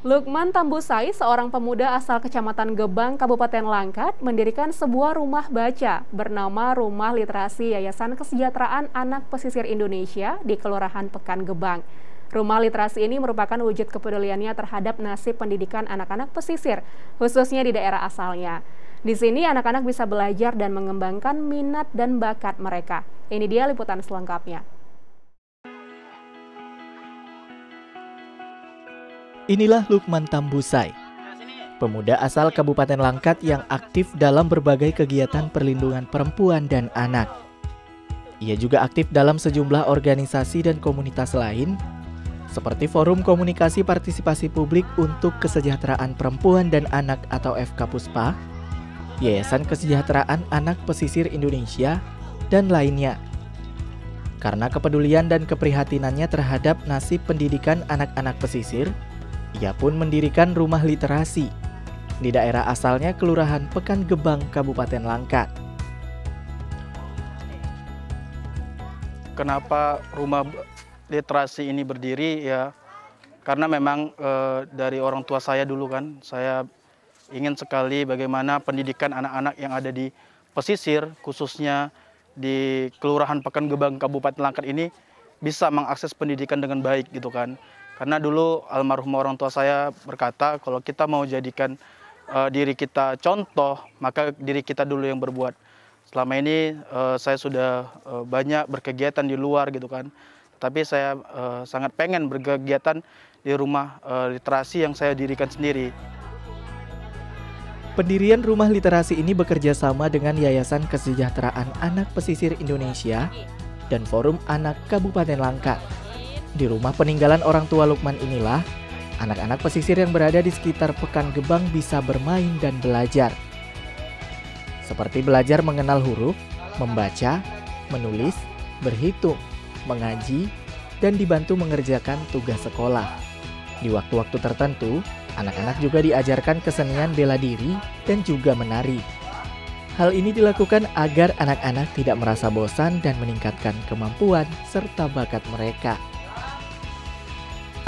Lukman Tambusai, seorang pemuda asal Kecamatan Gebang, Kabupaten Langkat, mendirikan sebuah rumah baca bernama Rumah Literasi Yayasan Kesejahteraan Anak Pesisir Indonesia di Kelurahan Pekan Gebang. Rumah literasi ini merupakan wujud kepeduliannya terhadap nasib pendidikan anak-anak pesisir, khususnya di daerah asalnya. Di sini anak-anak bisa belajar dan mengembangkan minat dan bakat mereka. Ini dia liputan selengkapnya. Inilah Lukman Tambusai, pemuda asal Kabupaten Langkat yang aktif dalam berbagai kegiatan perlindungan perempuan dan anak. Ia juga aktif dalam sejumlah organisasi dan komunitas lain, seperti Forum Komunikasi Partisipasi Publik untuk Kesejahteraan Perempuan dan Anak atau FKPUSPA, Yayasan Kesejahteraan Anak Pesisir Indonesia, dan lainnya. Karena kepedulian dan keprihatinannya terhadap nasib pendidikan anak-anak pesisir, ia pun mendirikan rumah literasi di daerah asalnya Kelurahan Pekan Gebang, Kabupaten Langkat. Kenapa rumah literasi ini berdiri ya? Karena memang dari orang tua saya dulu kan, saya ingin sekali bagaimana pendidikan anak-anak yang ada di pesisir, khususnya di Kelurahan Pekan Gebang, Kabupaten Langkat ini bisa mengakses pendidikan dengan baik gitu kan. Karena dulu almarhum orang tua saya berkata kalau kita mau jadikan diri kita contoh, maka diri kita dulu yang berbuat. Selama ini saya sudah banyak berkegiatan di luar gitu kan. Tapi saya sangat pengen berkegiatan di rumah literasi yang saya dirikan sendiri. Pendirian rumah literasi ini bekerja sama dengan Yayasan Kesejahteraan Anak Pesisir Indonesia dan Forum Anak Kabupaten Langkat. Di rumah peninggalan orang tua Lukman inilah, anak-anak pesisir yang berada di sekitar Pekan Gebang bisa bermain dan belajar. Seperti belajar mengenal huruf, membaca, menulis, berhitung, mengaji, dan dibantu mengerjakan tugas sekolah. Di waktu-waktu tertentu, anak-anak juga diajarkan kesenian bela diri dan juga menari. Hal ini dilakukan agar anak-anak tidak merasa bosan dan meningkatkan kemampuan serta bakat mereka.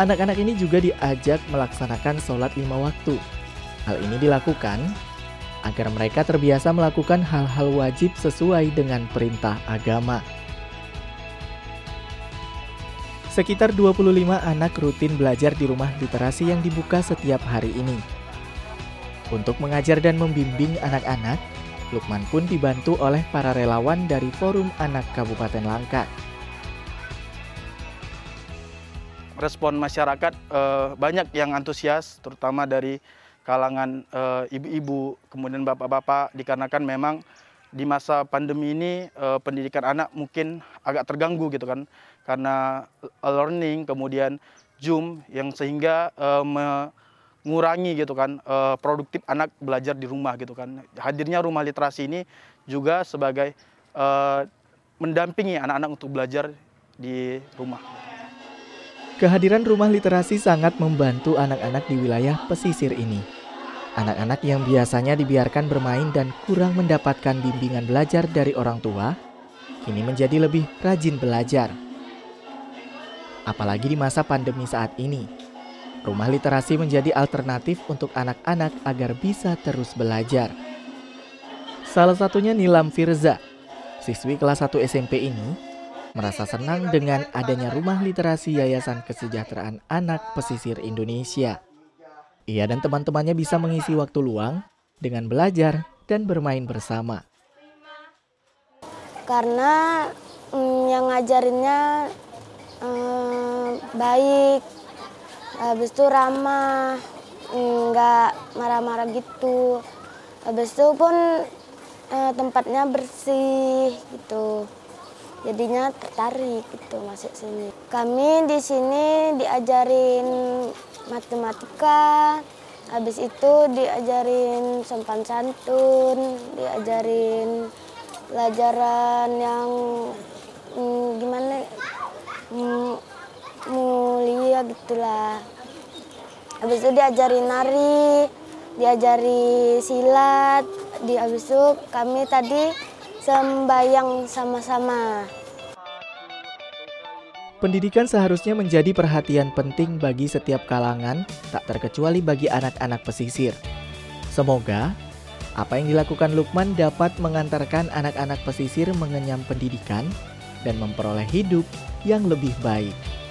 Anak-anak ini juga diajak melaksanakan sholat 5 waktu. Hal ini dilakukan agar mereka terbiasa melakukan hal-hal wajib sesuai dengan perintah agama. Sekitar 25 anak rutin belajar di rumah literasi yang dibuka setiap hari ini. Untuk mengajar dan membimbing anak-anak, Lukman pun dibantu oleh para relawan dari Forum Anak Kabupaten Langkat. Respon masyarakat banyak yang antusias, terutama dari kalangan ibu-ibu, kemudian bapak-bapak, dikarenakan memang di masa pandemi ini pendidikan anak mungkin agak terganggu gitu kan, karena learning, kemudian Zoom, yang sehingga mengurangi gitu kan produktif anak belajar di rumah gitu kan. Hadirnya rumah literasi ini juga sebagai mendampingi anak-anak untuk belajar di rumah. Kehadiran rumah literasi sangat membantu anak-anak di wilayah pesisir ini. Anak-anak yang biasanya dibiarkan bermain dan kurang mendapatkan bimbingan belajar dari orang tua, kini menjadi lebih rajin belajar. Apalagi di masa pandemi saat ini, rumah literasi menjadi alternatif untuk anak-anak agar bisa terus belajar. Salah satunya Nilam Firza, siswi kelas 1 SMP ini, merasa senang dengan adanya rumah literasi Yayasan Kesejahteraan Anak Pesisir Indonesia. Ia dan teman-temannya bisa mengisi waktu luang dengan belajar dan bermain bersama. Karena yang ngajarinnya baik, habis itu ramah, nggak marah-marah gitu. Habis itu pun tempatnya bersih gitu. Jadinya tertarik gitu masuk sini. Kami di sini diajarin matematika, habis itu diajarin sopan santun, diajarin pelajaran yang gimana mulia gitulah. Habis itu diajarin nari, diajari silat, habis itu kami tadi sembayang sama-sama. Pendidikan seharusnya menjadi perhatian penting bagi setiap kalangan, tak terkecuali bagi anak-anak pesisir. Semoga apa yang dilakukan Lukman dapat mengantarkan anak-anak pesisir mengenyam pendidikan dan memperoleh hidup yang lebih baik.